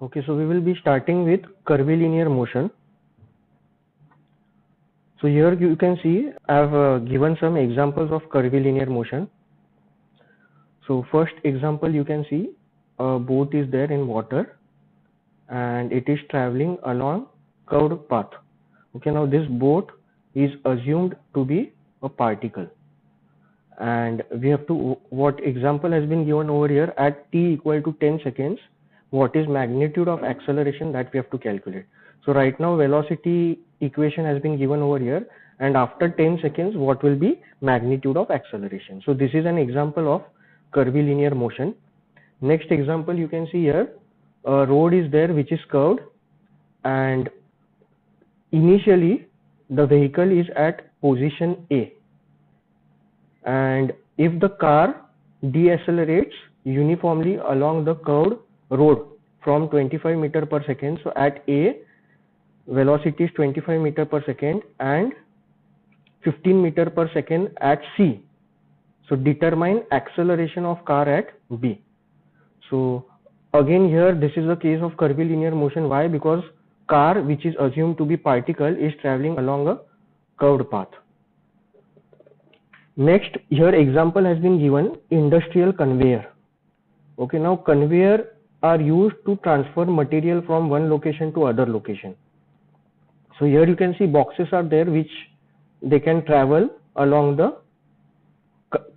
Okay, so we will be starting with curvilinear motion. So here you can see I have given some examples of curvilinear motion. So first example, you can see a boat is there in water and it is traveling along curved path. Okay, now this boat is assumed to be a particle, and we have to, what example has been given over here, at t equal to 10 seconds, what is magnitude of acceleration that we have to calculate. So right now velocity equation has been given over here, and after 10 seconds what will be magnitude of acceleration. So this is an example of curvilinear motion. Next example, you can see here a road is there which is curved, and initially the vehicle is at position A, and if the car decelerates uniformly along the curved road from 25 meter per second, so at A velocity is 25 meter per second and 15 meter per second at C, so determine acceleration of car at B. So again here this is a case of curvilinear motion. Why? Because car which is assumed to be particle is traveling along a curved path. Next, here example has been given, industrial conveyor. Okay, now conveyor are used to transfer material from one location to other location. So here you can see boxes are there which they can travel along the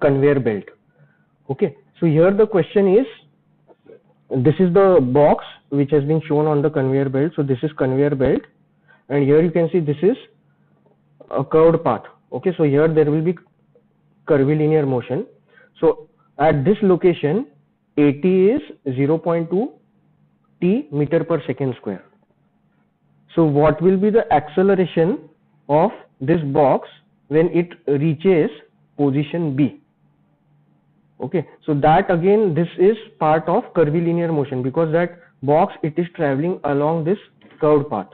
conveyor belt. Okay, so here the question is, this is the box which has been shown on the conveyor belt. So this is conveyor belt, and here you can see this is a curved path. Okay, so here there will be curvilinear motion. So at this location AT is 0.2 t meter per second square. So what will be the acceleration of this box when it reaches position B? Okay, so that again this is part of curvilinear motion, because that box it is traveling along this curved path.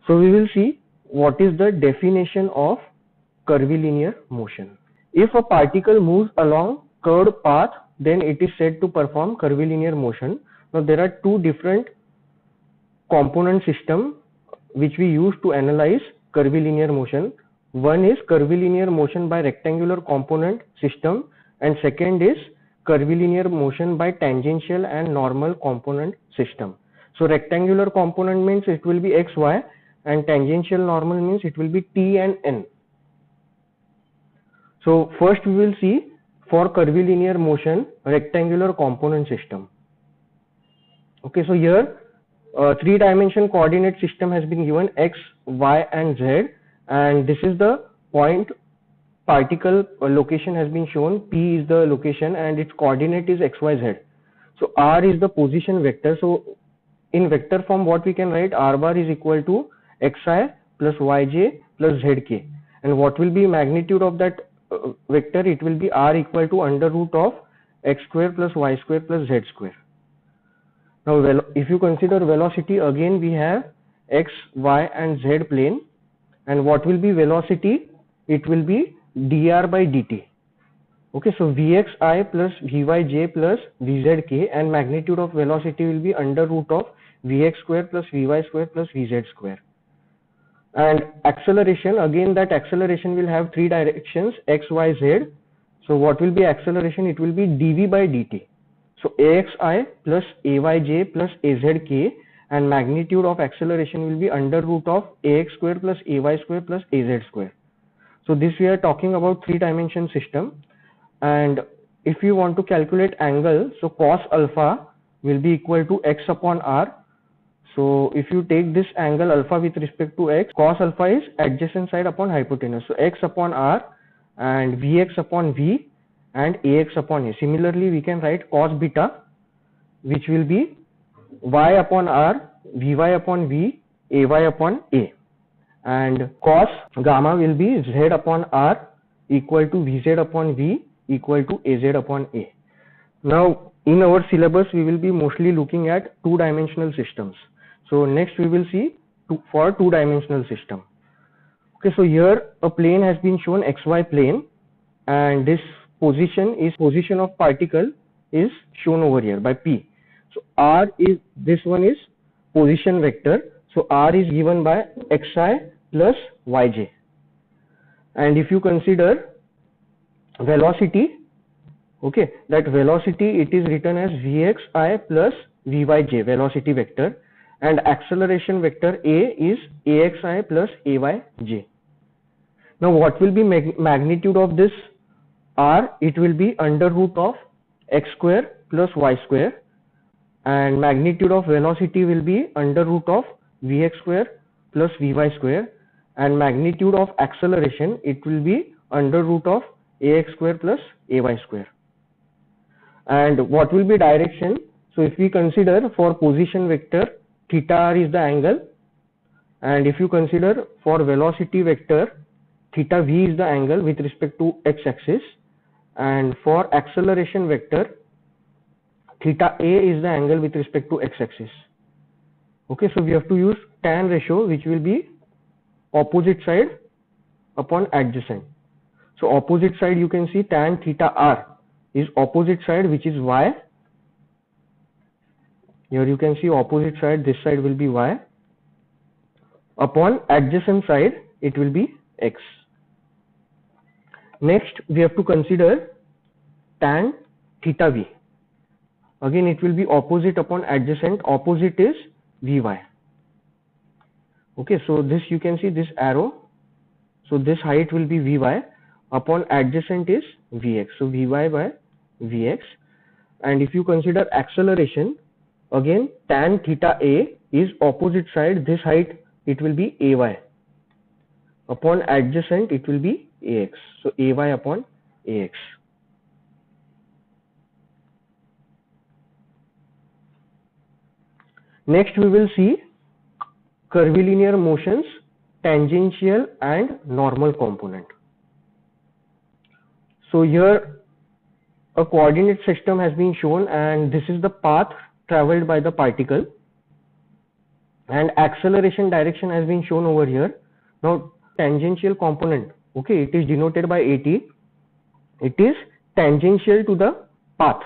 So we will see what is the definition of curvilinear motion. If a particle moves along curved path, then it is said to perform curvilinear motion. Now there are two different component system which we use to analyze curvilinear motion. One is curvilinear motion by rectangular component system, and second is curvilinear motion by tangential and normal component system. So rectangular component means it will be x, y, and tangential normal means it will be t and n. So first we will see for curvilinear motion rectangular component system. Okay, so here three-dimension coordinate system has been given, x, y, and z, and this is the point particle location has been shown. P is the location and its coordinate is x, y, z. So r is the position vector. So in vector form what we can write, r bar is equal to xi plus yj plus zk, and what will be magnitude of that vector? It will be r equal to under root of x square plus y square plus z square. Now if you consider velocity, again we have x, y, and z plane, and what will be velocity? It will be dr by dt. Okay, so vxi plus vyj plus vzk, and magnitude of velocity will be under root of vx square plus vy square plus vz square. And acceleration, again that acceleration will have three directions, x, y, z. So what will be acceleration? It will be dv by dt. So axi plus ayj plus azk, and magnitude of acceleration will be under root of ax square plus ay square plus az square. So this we are talking about three-dimension system. And if you want to calculate angle, so cos alpha will be equal to x upon r. So if you take this angle alpha with respect to x, cos alpha is adjacent side upon hypotenuse. So x upon r and vx upon v and ax upon a. Similarly, we can write cos beta, which will be y upon r, vy upon v, ay upon a. And cos gamma will be z upon r equal to vz upon v equal to az upon a. Now in our syllabus we will be mostly looking at two-dimensional systems. So next we will see for two-dimensional system. Okay, so here a plane has been shown, xy plane, and this position is position of particle is shown over here by P. So R is, this one is position vector. So R is given by xi plus yj. And if you consider velocity, okay, that velocity, it is written as vxi plus vyj, velocity vector, and acceleration vector A is axi plus ayj. Now what will be magnitude of this R? It will be under root of x square plus y square, and magnitude of velocity will be under root of vx square plus vy square, and magnitude of acceleration, it will be under root of ax square plus ay square. And what will be direction? So if we consider for position vector, theta r is the angle, and if you consider for velocity vector, theta v is the angle with respect to x-axis, and for acceleration vector, theta a is the angle with respect to x-axis. Okay, so we have to use tan ratio, which will be opposite side upon adjacent. So opposite side, you can see tan theta r is opposite side, which is y. Here you can see opposite side, this side will be y. Upon adjacent side, it will be x. Next, we have to consider tan theta v. Again, it will be opposite upon adjacent. Opposite is vy. Okay, so this, you can see this arrow. So this height will be vy. Upon adjacent is vx. So vy by vx. And if you consider acceleration, again tan theta a is opposite side. This height, it will be ay. Upon adjacent, it will be ax. So ay upon ax. Next, we will see curvilinear motions, tangential and normal component. So here a coordinate system has been shown, and this is the path traveled by the particle, and acceleration direction has been shown over here. Now tangential component, okay, it is denoted by at. It is tangential to the path.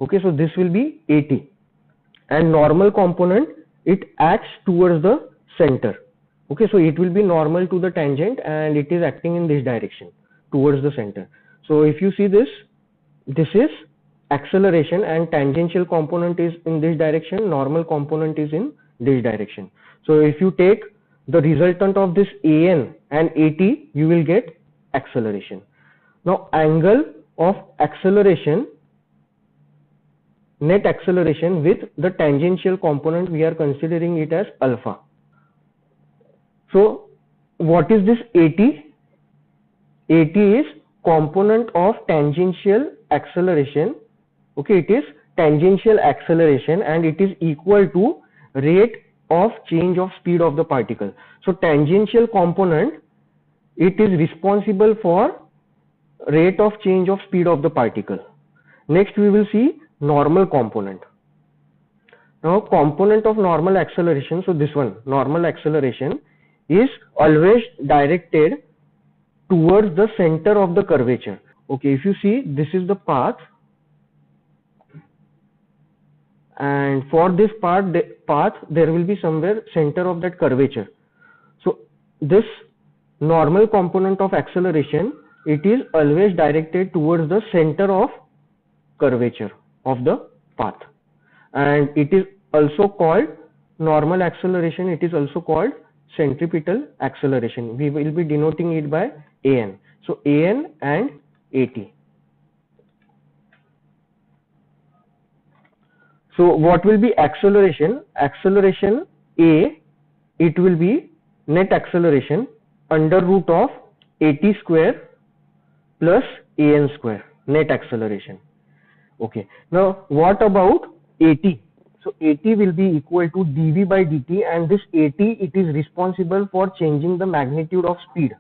Okay, so this will be at. And normal component, it acts towards the center. Okay, so it will be normal to the tangent, and it is acting in this direction towards the center. So if you see this, this is acceleration, and tangential component is in this direction, normal component is in this direction. So if you take the resultant of this an and at, you will get acceleration. Now angle of acceleration, net acceleration with the tangential component, we are considering it as alpha. So what is this at? At is component of tangential acceleration. Okay, it is tangential acceleration, and it is equal to rate of change of speed of the particle. So tangential component, it is responsible for rate of change of speed of the particle. Next, we will see normal component. Now component of normal acceleration, so this one, normal acceleration, is always directed towards the center of the curvature. Okay, if you see, this is the path, and for this path there will be somewhere center of that curvature. So this normal component of acceleration, it is always directed towards the center of curvature of the path, and it is also called normal acceleration. It is also called centripetal acceleration. We will be denoting it by an. So an and at. So what will be acceleration? Acceleration a, it will be net acceleration under root of at square plus an square, net acceleration. Okay, now what about at? So at will be equal to dv by dt, and this at, it is responsible for changing the magnitude of speed,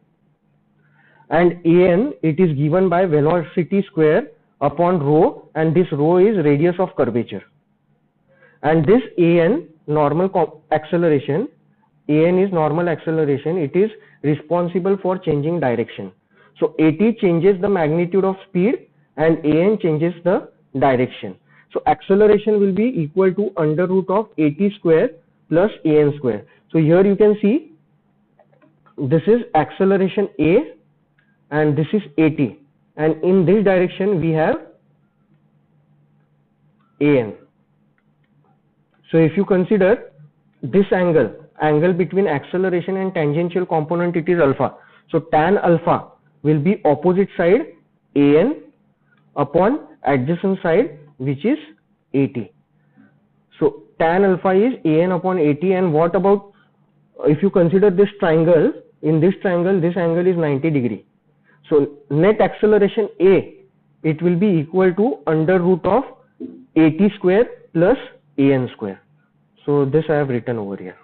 and an, it is given by velocity square upon rho, and this rho is radius of curvature. And this an, normal acceleration, an is normal acceleration, it is responsible for changing direction. So at changes the magnitude of speed, and an changes the direction. So acceleration will be equal to under root of at square plus an square. So here you can see this is acceleration a and this is at, and in this direction we have an. So if you consider this angle between acceleration and tangential component, it is alpha. So tan alpha will be opposite side an upon adjacent side which is at. So tan alpha is an upon at. And what about if you consider this triangle? In this triangle, this angle is 90 degree. So net acceleration a, it will be equal to under root of at square plus an square. So this I have written over here.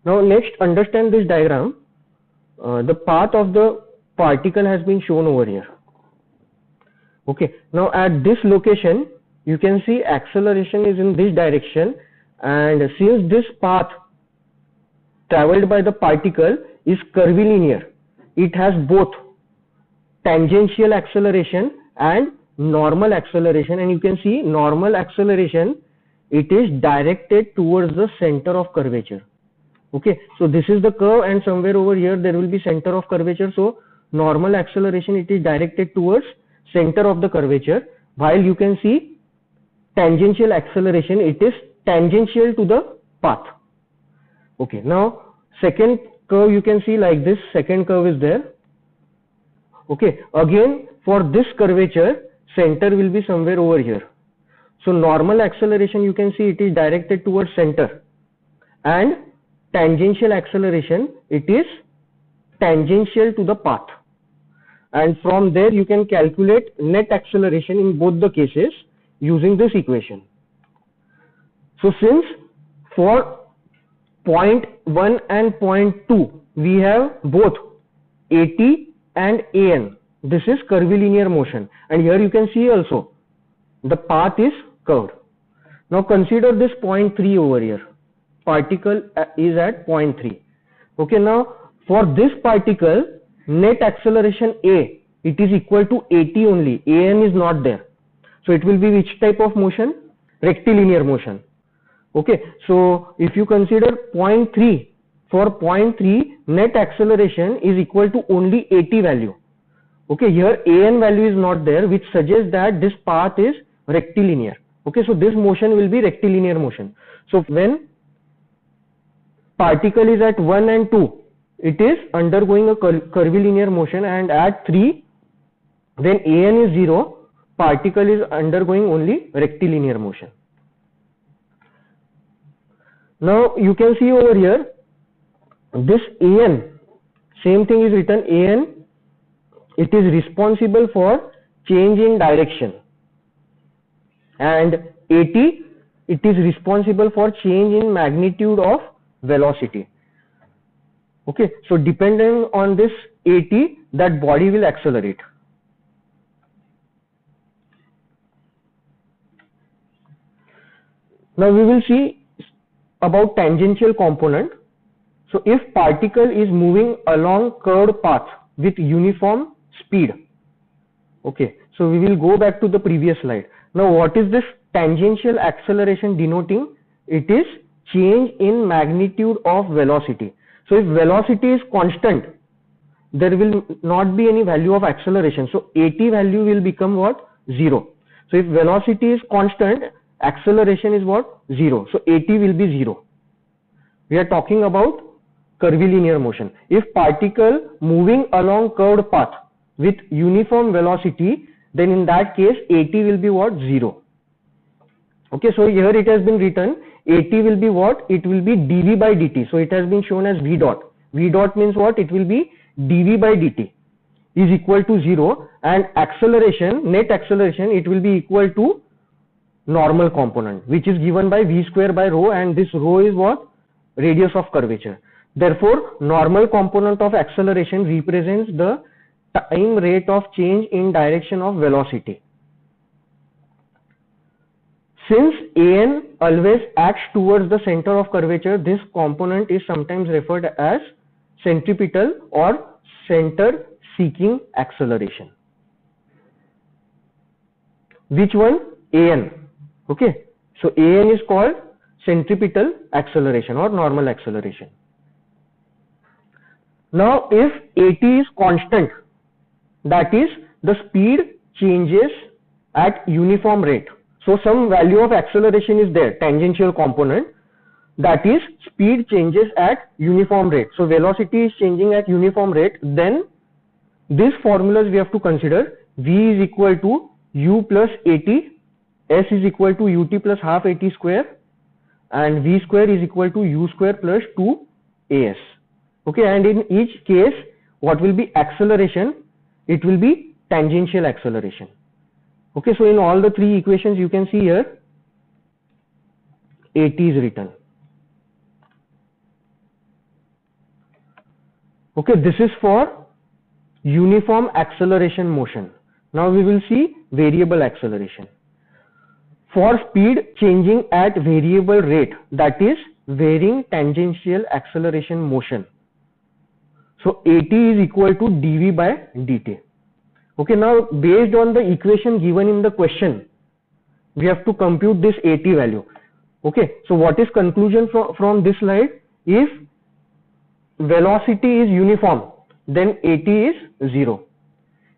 Now next, understand this diagram. The path of the particle has been shown over here. Okay, now at this location you can see acceleration is in this direction, and since this path traveled by the particle is curvilinear, it has both tangential acceleration and normal acceleration, and you can see normal acceleration, it is directed towards the center of curvature. Okay, so this is the curve and somewhere over here there will be center of curvature. So normal acceleration, it is directed towards center of the curvature, while you can see tangential acceleration, it is tangential to the path. Okay, now second curve you can see like this, second curve is there. Okay, again for this curvature center will be somewhere over here. So normal acceleration you can see it is directed towards center, and tangential acceleration, it is tangential to the path. And from there you can calculate net acceleration in both the cases using this equation. So since for point 1 and point 2 we have both at and an, this is curvilinear motion, and here you can see also the path is curved. Now consider this point 3 over here, particle is at point 3. Okay, now for this particle net acceleration a, it is equal to at only, an is not there. So it will be which type of motion? Rectilinear motion. Okay, so if you consider point 3, for point 3 net acceleration is equal to only at value. Okay, here an value is not there, which suggests that this path is rectilinear. Okay, so this motion will be rectilinear motion. So when particle is at 1 and 2, it is undergoing a curvilinear motion, and at 3 when an is 0, particle is undergoing only rectilinear motion. Now you can see over here this an, same thing is written, an, it is responsible for change in direction, and at, it is responsible for change in magnitude of velocity. Okay, so depending on this at, that body will accelerate. Now we will see about tangential component. So if particle is moving along curved path with uniform speed. Okay, so we will go back to the previous slide. Now what is this tangential acceleration denoting? It is change in magnitude of velocity. So if velocity is constant, there will not be any value of acceleration. So at value will become what? 0. So if velocity is constant, acceleration is what? 0. So at will be 0. We are talking about curvilinear motion. If particle moving along curved path with uniform velocity, then in that case at will be what? 0. Okay, so here it has been written at will be what? It will be dv by dt. So it has been shown as v dot. V dot means what? It will be dv by dt is equal to 0, and acceleration, net acceleration, it will be equal to normal component, which is given by v square by rho, and this rho is what? Radius of curvature. Therefore normal component of acceleration represents the time rate of change in direction of velocity. Since an always acts towards the center of curvature, this component is sometimes referred as centripetal or center seeking acceleration. Which one? AN. Okay, so AN is called centripetal acceleration or normal acceleration. Now if AT is constant, that is the speed changes at uniform rate. So some value of acceleration is there, tangential component, that is speed changes at uniform rate. So velocity is changing at uniform rate, then these formulas we have to consider. V is equal to U plus AT, S is equal to UT plus half AT square, and V square is equal to U square plus 2 AS. Okay, and in each case what will be acceleration? It will be tangential acceleration. Okay, so in all the three equations you can see here AT is written. Okay, this is for uniform acceleration motion. Now we will see variable acceleration. For speed changing at variable rate, that is varying tangential acceleration motion. So AT is equal to dV by dt. Okay, now based on the equation given in the question, we have to compute this AT value. Okay, so what is conclusion from this slide? If velocity is uniform, then AT is 0.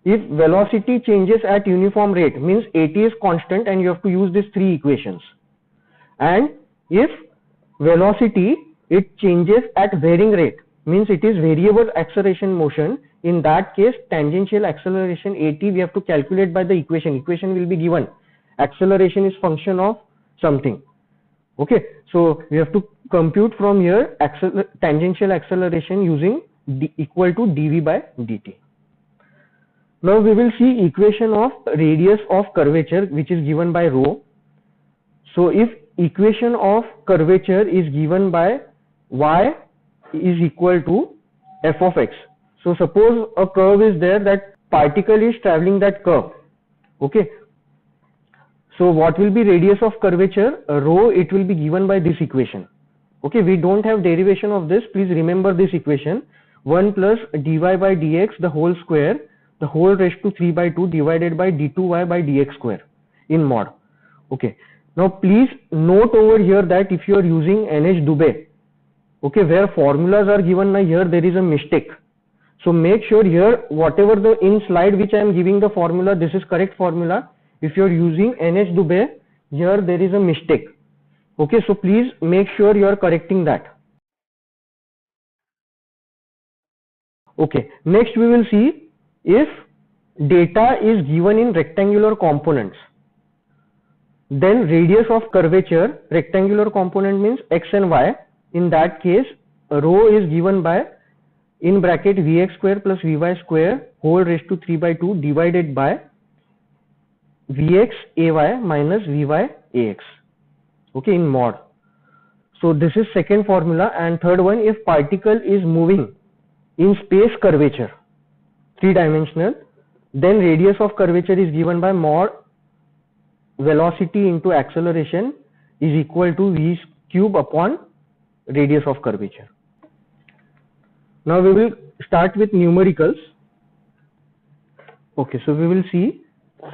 If velocity changes at uniform rate, means AT is constant, and you have to use these three equations. And if velocity it changes at varying rate, means it is variable acceleration motion, in that case tangential acceleration AT we have to calculate by the equation. Equation will be given. Acceleration is function of something. Okay, so we have to compute from here tangential acceleration using equal to dV by dt. Now we will see equation of radius of curvature, which is given by rho. So if equation of curvature is given by y is equal to f of x. So suppose a curve is there, that particle is traveling that curve. Okay, so what will be radius of curvature? Rho, it will be given by this equation. Okay, we don't have derivation of this. Please remember this equation: 1 plus dy by dx the whole square, the whole raised to 3 by 2 divided by d2y by dx square in mod. Okay, now please note over here that if you are using NH-Dubé, okay, where formulas are given, now here there is a mistake. So make sure here whatever the in slide which I am giving the formula, this is correct formula. If you are using NH-Dubé, here there is a mistake. Okay, so please make sure you are correcting that. Okay, next we will see if data is given in rectangular components, then radius of curvature, rectangular component means x and y. In that case, rho is given by in bracket vx square plus vy square whole raised to 3 by 2 divided by vx ay minus vy ax. Okay, in mod. So this is second formula. And third one, if particle is moving in space curvature, 3-dimensional, then radius of curvature is given by mod velocity into acceleration is equal to v cube upon radius of curvature. Now we will start with numericals. Okay, so we will see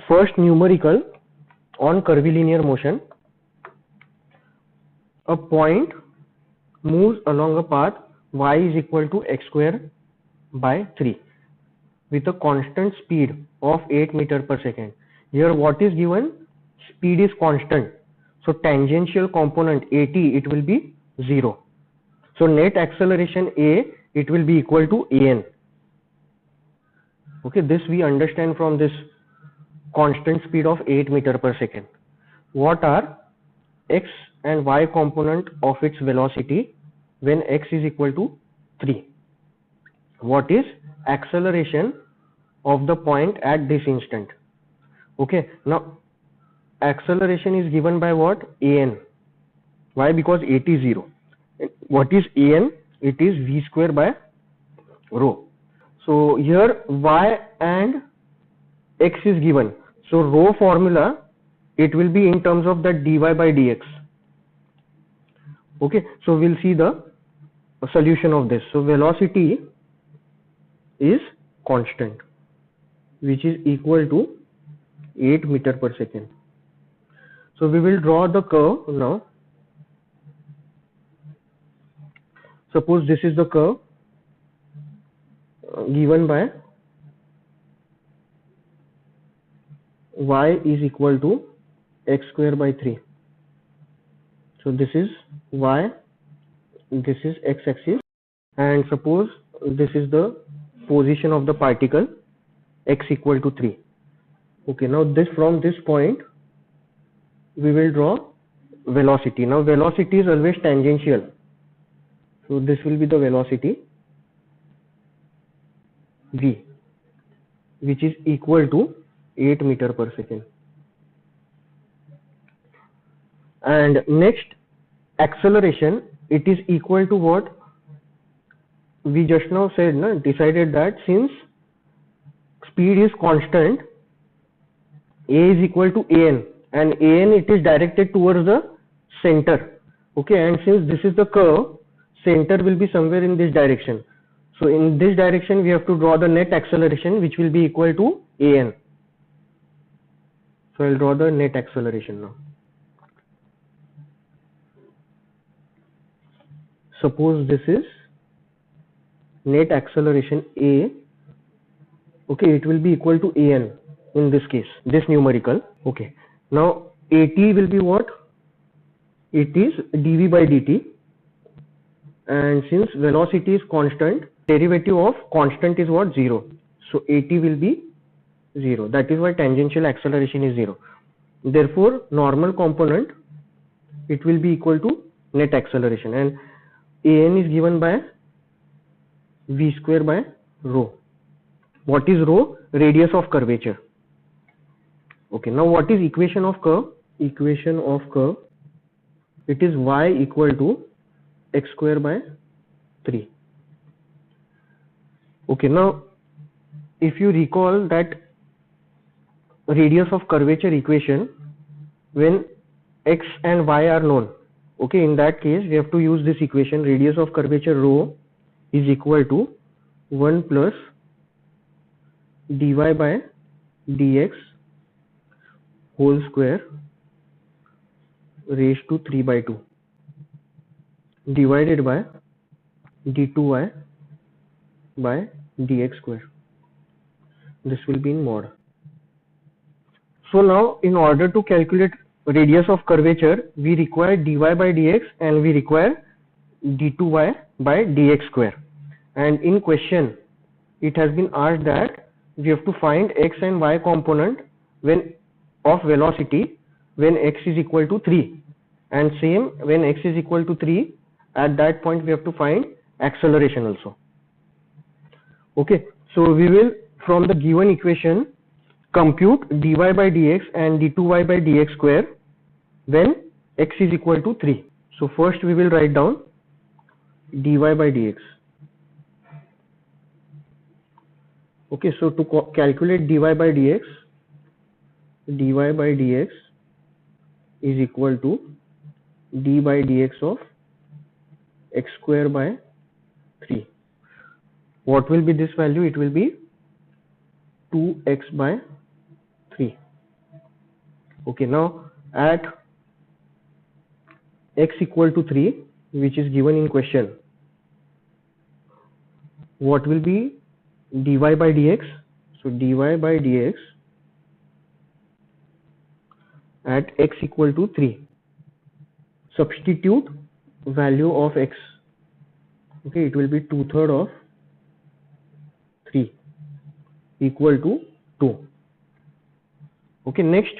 first numerical on curvilinear motion. A point moves along a path y is equal to x square by 3 with a constant speed of 8 meter per second. Here what is given? Speed is constant. So tangential component AT, it will be 0. So net acceleration A, it will be equal to AN. Okay, this we understand from this constant speed of 8 meter per second. What are x and y component of its velocity when x is equal to 3? What is acceleration of the point at this instant? Okay, now acceleration is given by what? AN. Why? Because AT is 0. What is AN? It is v square by rho. So here y and x is given. So rho formula, it will be in terms of that dy by dx. Okay, so we'll see the solution of this. So velocity is constant, which is equal to 8 meter per second. So we will draw the curve now. Suppose this is the curve given by y is equal to x square by 3. So this is y, this is x-axis, and suppose this is the position of the particle, x equal to 3. Okay, now this, from this point we will draw velocity. Now velocity is always tangential, so this will be the velocity v, which is equal to 8 meter per second. And next, acceleration, it is equal to what we just now said, decided that since speed is constant, a is equal to an, and an it is directed towards the center. Okay, and since this is the curve, center will be somewhere in this direction. So in this direction we have to draw the net acceleration, which will be equal to an. So I'll draw the net acceleration now. Suppose this is net acceleration a. Okay, it will be equal to an in this case, this numerical. Okay, now at will be what? It is dv by dt, and since velocity is constant, derivative of constant is what? 0. So at will be 0. That is why tangential acceleration is 0. Therefore normal component, it will be equal to net acceleration, and an is given by v square by rho. What is rho? Radius of curvature. Okay, now what is equation of curve? Equation of curve, it is y equal to x square by 3. Okay, now if you recall that radius of curvature equation, when x and y are known, okay, in that case we have to use this equation. Radius of curvature rho is equal to 1 plus dy by dx whole square raised to 3 by 2 divided by d2y by dx square. This will be in mod. So now in order to calculate radius of curvature, we require dy by dx and we require d2y by dx square. And in question it has been asked that we have to find x and y component when of velocity when x is equal to 3, and same when x is equal to 3, at that point we have to find acceleration also. Okay, so we will from the given equation compute dy by dx and d2y by dx square when x is equal to 3. So first we will write down dy by dx. Okay, so to calculate dy by dx, dy by dx is equal to d by dx of x square by 3. What will be this value? It will be 2x by 3. Okay, now at x equal to 3, which is given in question, what will be dy by dx? So dy by dx at x equal to 3. Substitute value of x. Okay, it will be 2/3 of 3 equal to 2. Okay, next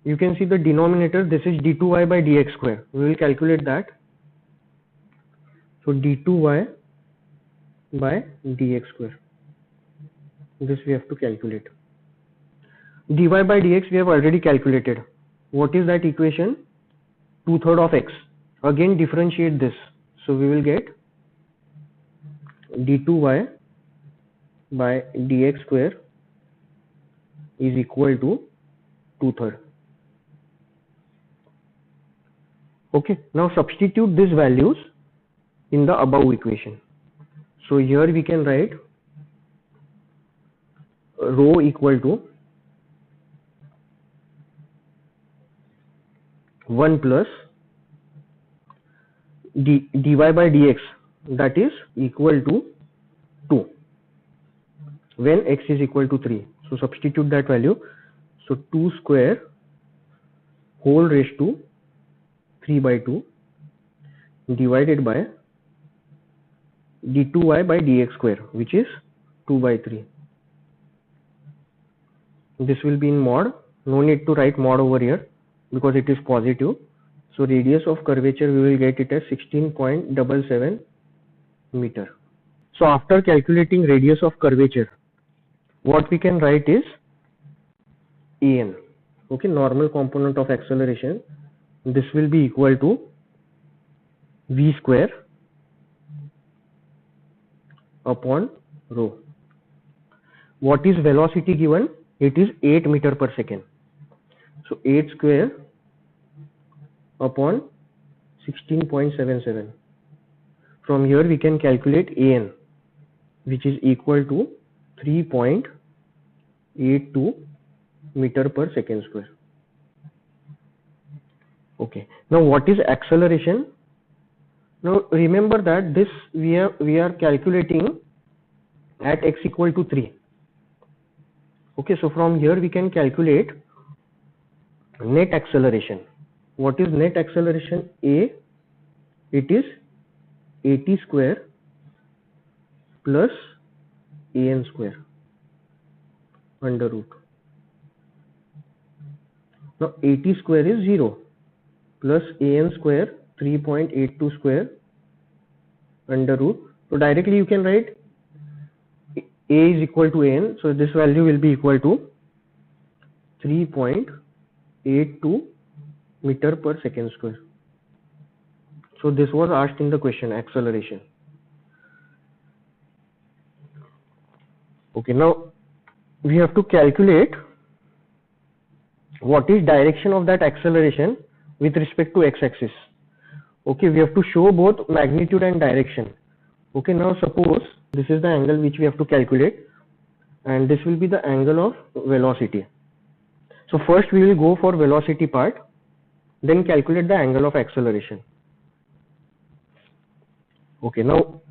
you can see the denominator. This is d2y by dx square. We will calculate that. So d2y by dx square. This we have to calculate. dy by dx we have already calculated. What is that equation? 2/3 of x. Again differentiate this. So we will get d2y by dx square is equal to 2/3. Okay, now substitute these values in the above equation. So here we can write rho equal to 1 plus dy by dx, that is equal to 2 when x is equal to 3. So substitute that value. So 2 square whole raised to 3 by 2 divided by d2y by dx square, which is 2 by 3. This will be in mod. No need to write mod over here because it is positive. So radius of curvature, we will get it as 16.77 meter. So after calculating radius of curvature, what we can write is an. Okay, normal component of acceleration. This will be equal to v square upon rho. What is velocity given? It is 8 meter per second. So 8 square upon 16.77. From here we can calculate an, which is equal to 3.82 meter per second square. Okay. Now what is acceleration? Now remember that this we are calculating at x equal to 3. Okay, so from here we can calculate net acceleration. What is net acceleration? A, it is 80 square plus an square under root. Now 80 square is 0 plus an square 3.82 square under root. So directly you can write a is equal to an, so this value will be equal to 3.82 meter per second square. So this was asked in the question, acceleration. Okay, now we have to calculate what is direction of that acceleration with respect to x-axis. Okay, we have to show both magnitude and direction. Okay, now suppose this is the angle which we have to calculate, and this will be the angle of velocity. So first we will go for velocity part, then calculate the angle of acceleration. Okay, now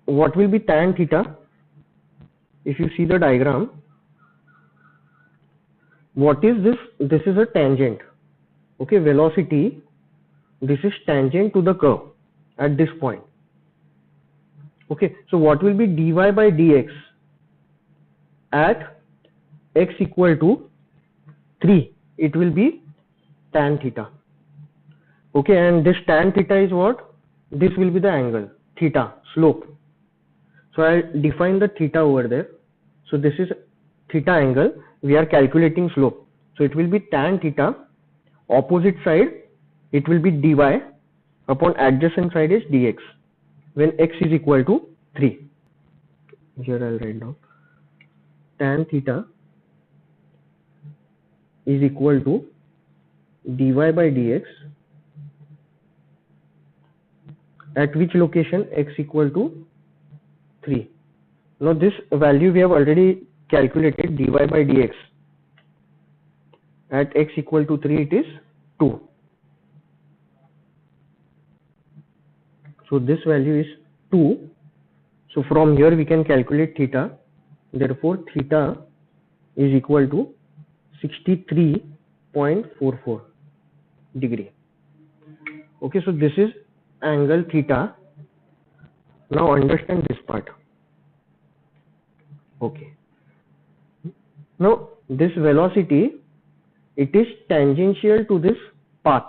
what will be tan theta? If you see the diagram, what is this? This is a tangent. Okay, velocity, this is tangent to the curve at this point. Okay, so what will be dy by dx at x equal to 3? It will be tan theta. Okay, and this tan theta is what? This will be the angle, theta, slope. So I'll define the theta over there. So this is theta angle. We are calculating slope. So it will be tan theta. Opposite side, it will be dy upon adjacent side is dx when x is equal to 3. Here I'll write down. Tan theta is equal to dy by dx at which location? X equal to 3. Now this value we have already calculated, dy by dx at x equal to 3, it is 2. So this value is 2. So from here we can calculate theta. Therefore theta is equal to 63.44 degree. Okay, so this is angle theta. Now understand this part. Okay. Now this velocity, it is tangential to this path.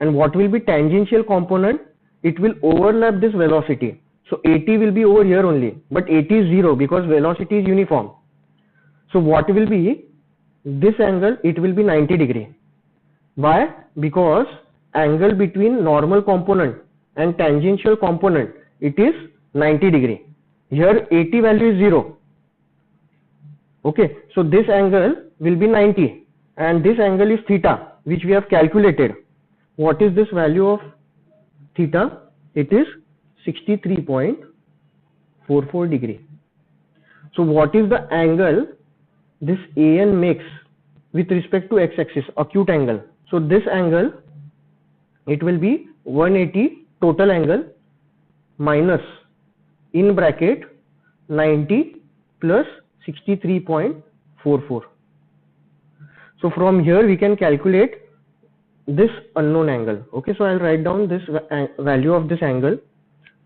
And what will be tangential component? It will overlap this velocity. So 80 will be over here only, but 80 is 0 because velocity is uniform. So what will be this angle? It will be 90 degree. Why? Because angle between normal component and tangential component, it is 90 degree. Here 80 value is 0. Okay, so this angle will be 90 and this angle is theta, which we have calculated. What is this value of theta? It is 63.44 degree. So what is the angle this AN makes with respect to x-axis, acute angle? So this angle, it will be 180 total angle minus in bracket 90 plus 63.44. So from here we can calculate this unknown angle. Okay, so I'll write down this value of this angle.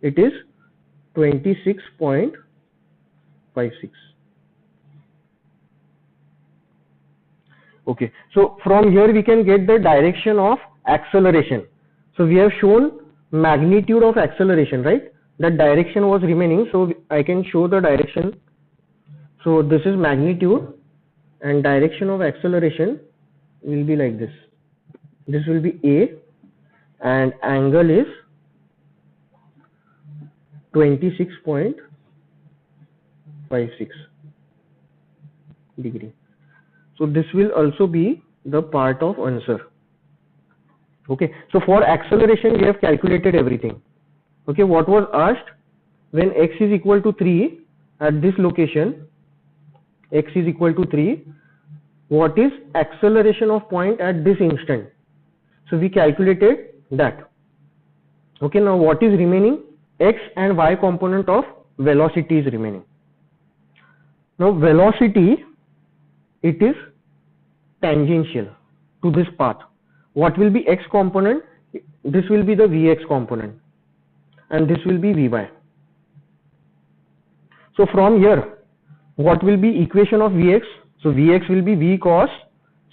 It is 26.56. Okay, so from here we can get the direction of acceleration. So we have shown magnitude of acceleration, right? That direction was remaining, so I can show the direction. So this is magnitude and direction of acceleration will be like this. This will be A and angle is 26.56 degree. So this will also be the part of answer. Okay, so for acceleration we have calculated everything. Okay, what was asked? When x is equal to 3 at this location, x is equal to 3, what is acceleration of point at this instant? So we calculated that. Okay, now what is remaining? X and y component of velocity is remaining. Now velocity, it is tangential to this path. What will be x component? This will be the Vx component and this will be Vy. So from here, what will be equation of Vx? So Vx will be V cos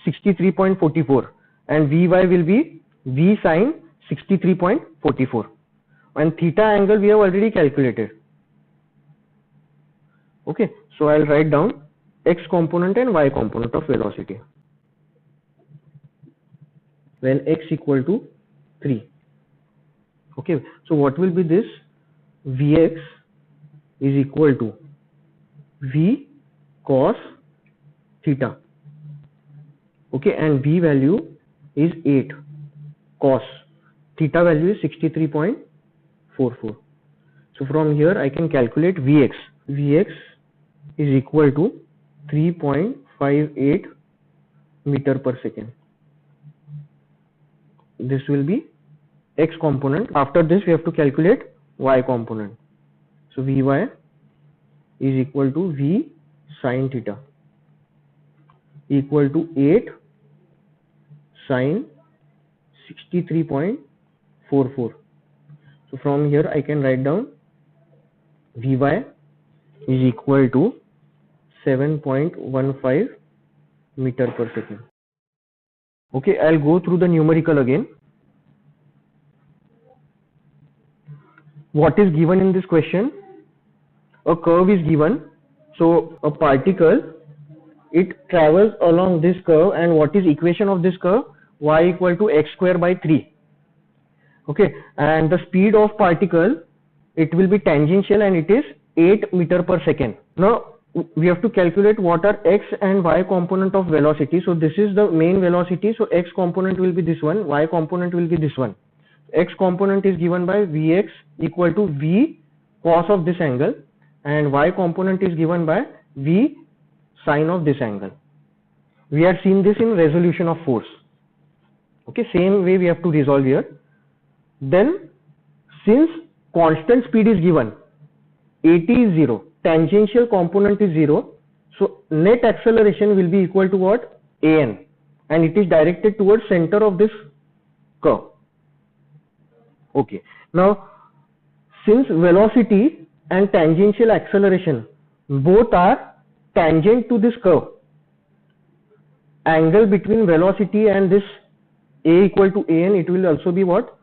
63.44 and Vy will be V sin 63.44, and theta angle we have already calculated. Okay, so I'll write down x component and y component of velocity when x equal to 3. Okay, so what will be this? Vx is equal to V cos theta. Okay, and V value is 8, cos theta value is 63.44. So from here I can calculate Vx. Vx is equal to 3.58 meter per second. This will be x component. After this we have to calculate y component. So Vy is equal to V sin theta equal to 8 sin 63.44. So from here I can write down Vy is equal to 7.15 meter per second. Okay, I'll go through the numerical again. What is given in this question? A curve is given. So a particle, it travels along this curve, and what is equation of this curve? Y equal to x square by 3. Okay, and the speed of particle, it will be tangential and it is 8 meter per second. Now we have to calculate what are x and y component of velocity. So this is the main velocity, so x component will be this one, y component will be this one. X component is given by Vx equal to V cos of this angle, and y component is given by V sin of this angle. We had seen this in resolution of force. Okay, same way we have to resolve here. Then since constant speed is given, at is 0, tangential component is 0, so net acceleration will be equal to what? An, and it is directed towards center of this curve. Okay, now since velocity and tangential acceleration both are tangent to this curve, angle between velocity and this A equal to An, it will also be what?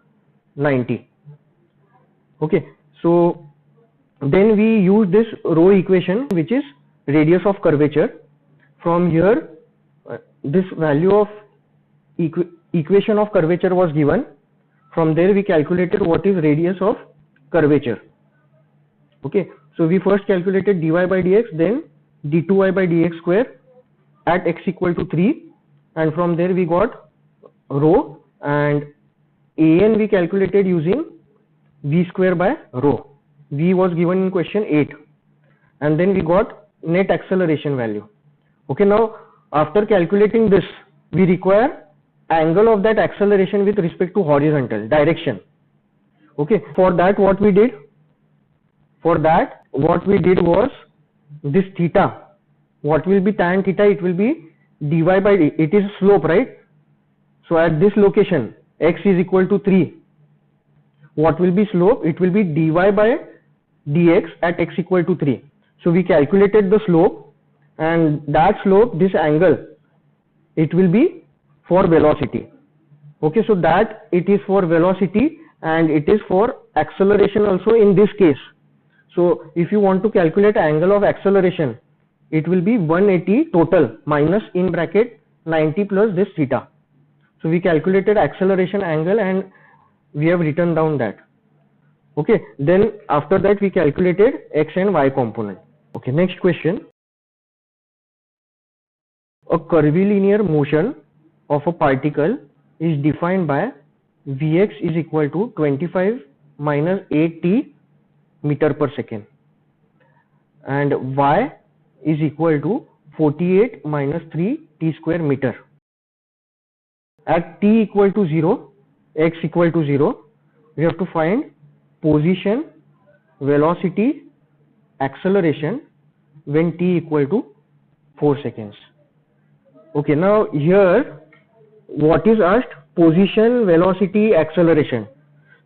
90. Okay, so then we use this rho equation, which is radius of curvature. From here this value of equation of curvature was given. From there we calculated what is radius of curvature. Okay, so we first calculated dy by dx, then d2y by dx square at x equal to 3, and from there we got rho, and an we calculated using v square by rho. V was given in question 8, and then we got net acceleration value. Okay, now after calculating this we require angle of that acceleration with respect to horizontal direction. Okay, for that what we did? For that what we did was this theta. What will be tan theta? It will be dy by d. It is slope, right? So at this location x is equal to 3. What will be slope? It will be dy by dx at x equal to 3. So we calculated the slope, and that slope, this angle, it will be for velocity. Okay, so that it is for velocity and it is for acceleration also in this case. So if you want to calculate angle of acceleration, it will be 180 total minus in bracket 90 plus this theta. So we calculated acceleration angle and we have written down that. Okay, then after that we calculated x and y component. Okay, next question. A curvilinear motion of a particle is defined by Vx is equal to 25 minus 8t meter per second and y is equal to 48 minus 3 t square meter. At t equal to 0, x equal to 0, we have to find position, velocity, acceleration when t equal to 4 seconds. Okay, now here what is asked? Position, velocity, acceleration.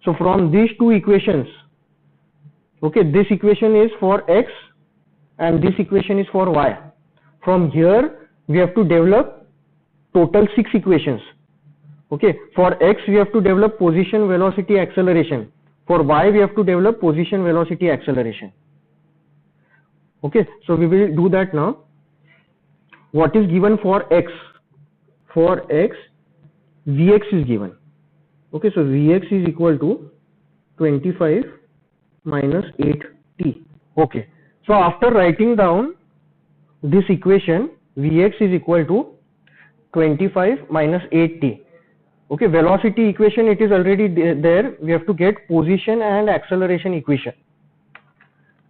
So from these two equations, okay, this equation is for x and this equation is for y. From here we have to develop total 6 equations. Okay, for x we have to develop position, velocity, acceleration. For y we have to develop position, velocity, acceleration. Okay, so we will do that now. What is given for x? For x, Vx is given. Okay, so Vx is equal to 25 minus 8t. Okay, so after writing down this equation, Vx is equal to 25 minus 8t. Okay, velocity equation, it is already there. We have to get position and acceleration equation.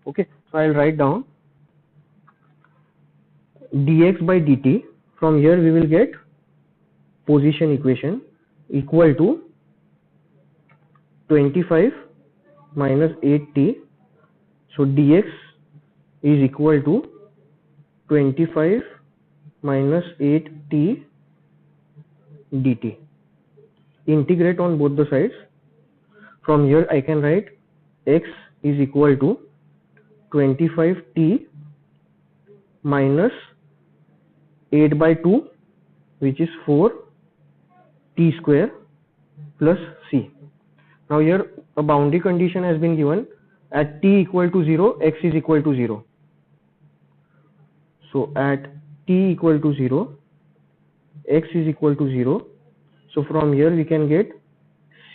Okay, so I'll write down dx by dt. From here we will get position equation equal to 25 minus 8t. So dx is equal to 25 minus 8t dt. Integrate on both the sides. From here I can write x is equal to 25t minus 8 by 2, which is 4 t square plus c. Now here a boundary condition has been given. At t equal to 0, x is equal to 0. So at t equal to 0, x is equal to 0. So from here we can get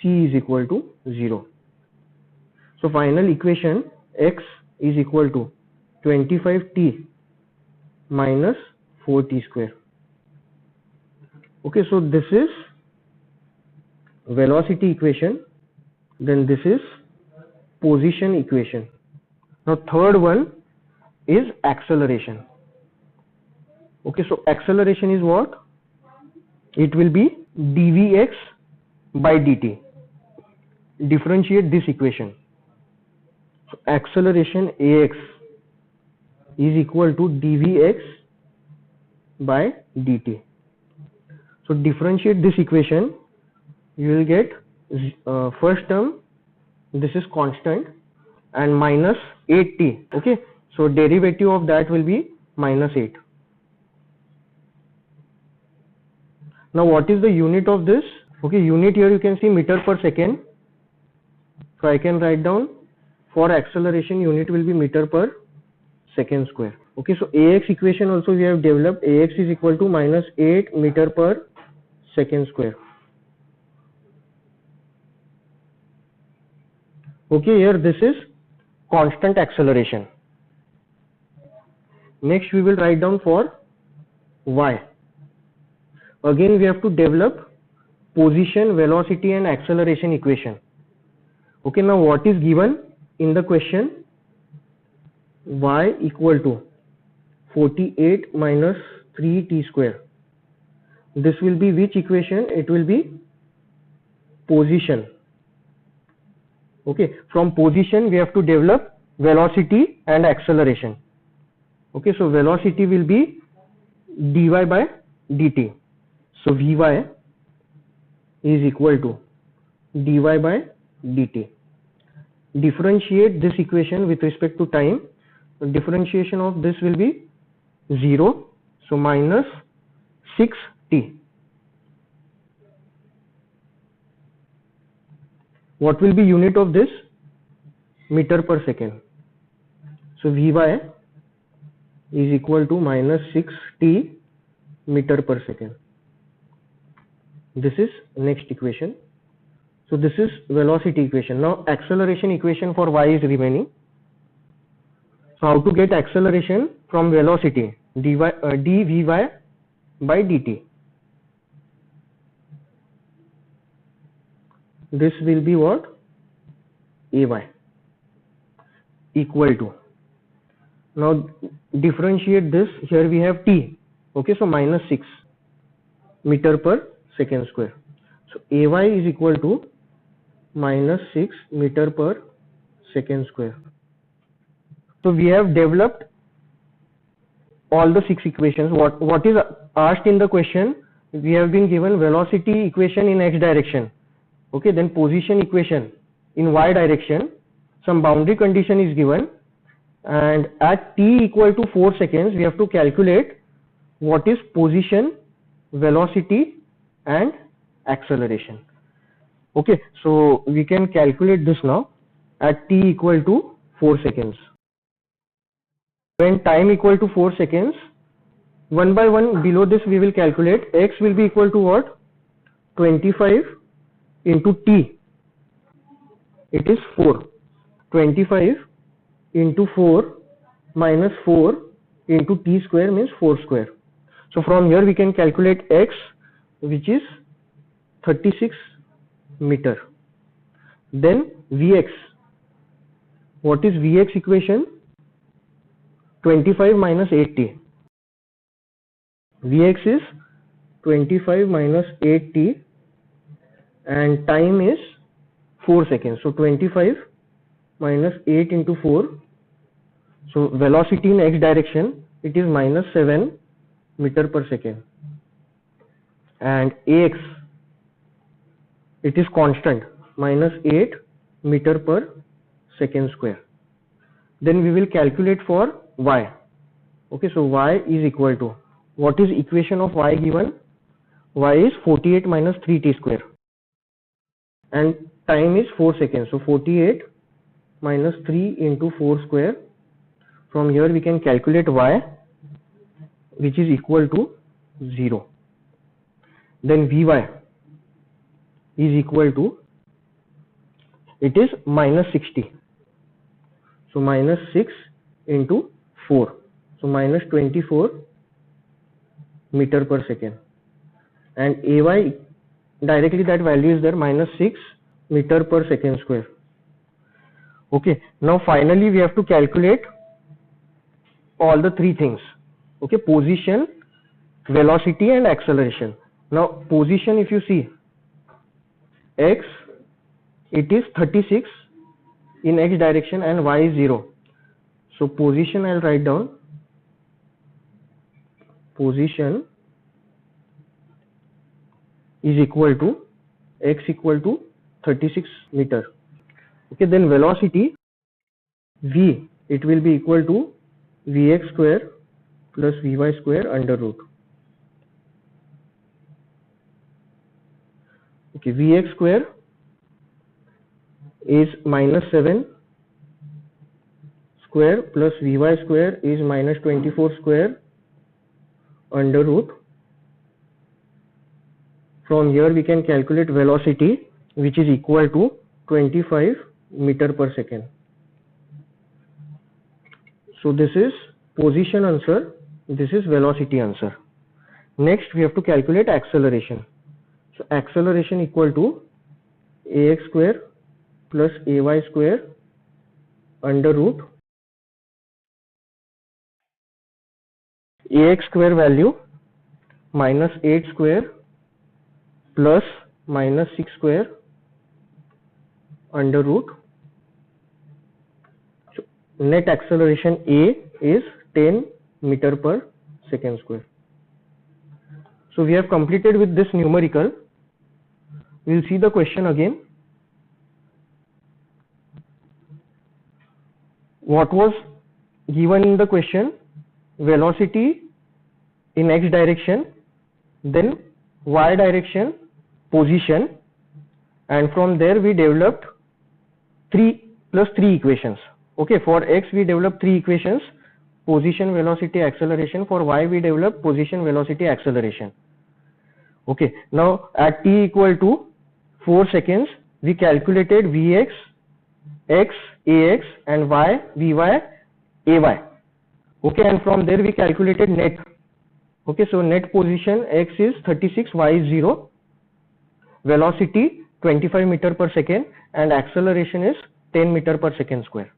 c is equal to 0. So final equation, x is equal to 25t minus 4t square. Okay, so this is velocity equation, then this is position equation. Now third one is acceleration. Okay, so acceleration is what? It will be dvx by dt. Differentiate this equation. So acceleration ax is equal to dvx by dt. So differentiate this equation, you will get first term, this is constant, and minus 8t. Okay, so derivative of that will be minus 8. Now what is the unit of this? Okay, unit here you can see meter per second. So I can write down for acceleration unit will be meter per second square. Okay, so ax equation also we have developed. Ax is equal to minus 8 meter per second square. Okay, here this is constant acceleration. Next we will write down for y. Again we have to develop position, velocity and acceleration equation. Okay, now what is given in the question? Y equal to 48 minus 3t square. This will be which equation? It will be position. Okay, from position we have to develop velocity and acceleration. Okay, so velocity will be dy by dt. So Vy is equal to dy by dt. Differentiate this equation with respect to time. Differentiation of this will be 0, so minus 6t. What will be unit of this? Meter per second. So Vy is equal to minus 6t meter per second. This is next equation. So this is velocity equation. Now acceleration equation for y is remaining. So how to get acceleration from velocity? dvy by dt. This will be what? Ay equal to. Now differentiate this. Here we have t. Okay, so minus 6 meter per second square. So Ay is equal to minus 6 meter per second square. So we have developed all the 6 equations. What is asked in the question? We have been given velocity equation in x direction. Okay, then position equation in y direction. Some boundary condition is given, and at t equal to 4 seconds we have to calculate what is position, velocity and acceleration. Okay, so we can calculate this now at t equal to 4 seconds. When time equal to 4 seconds, one by one below this we will calculate. X will be equal to what? 25 into t. It is 4. 25 into 4 minus 4 into t square means 4 square. So from here we can calculate x, which is 36 meter. Then Vx. What is Vx equation? 25 minus 8t. Vx is 25 minus 8t and time is 4 seconds. So 25 minus 8 into 4. So velocity in x direction, it is minus 7 meter per second. And Ax, it is constant, minus 8 meter per second square. Then we will calculate for y. Okay, so y is equal to, what is equation of y given? Y is 48 minus 3t square and time is 4 seconds. So 48 minus 3 into 4 square. From here we can calculate y, which is equal to 0. Then Vy is equal to, it is minus 60. So minus 6 into 4. So minus 24 meter per second. And Ay, directly that value is there, minus 6 meter per second square. Okay, now finally we have to calculate all the 3 things. Okay, position, velocity and acceleration. Now position, if you see, x, it is 36 in x direction and y is 0. So position, I'll write down, position is equal to x equal to 36 meter. Okay, then velocity, v, it will be equal to vx square plus vy square under root. Okay, vx square is minus 7 square plus vy square is minus 24 square under root. From here we can calculate velocity, which is equal to 25 meter per second. So this is position answer, this is velocity answer. Next we have to calculate acceleration. So acceleration equal to ax square plus ay square under root. Ax square value minus 8 square plus minus 6 square under root. So net acceleration A is 10 meter per second square. So we have completed with this numerical. We'll see the question again. What was given in the question? Velocity in x direction, then y direction, position, and from there we developed 3 plus 3 equations. Okay, for x we developed 3 equations: position, velocity, acceleration. For y we developed position, velocity, acceleration. Okay, now at t equal to 4 seconds we calculated vx, x, ax, and y, vy, ay. Okay, and from there we calculated net. Okay, so net position x is 36, y is 0, velocity 25 meter per second, and acceleration is 10 meter per second square.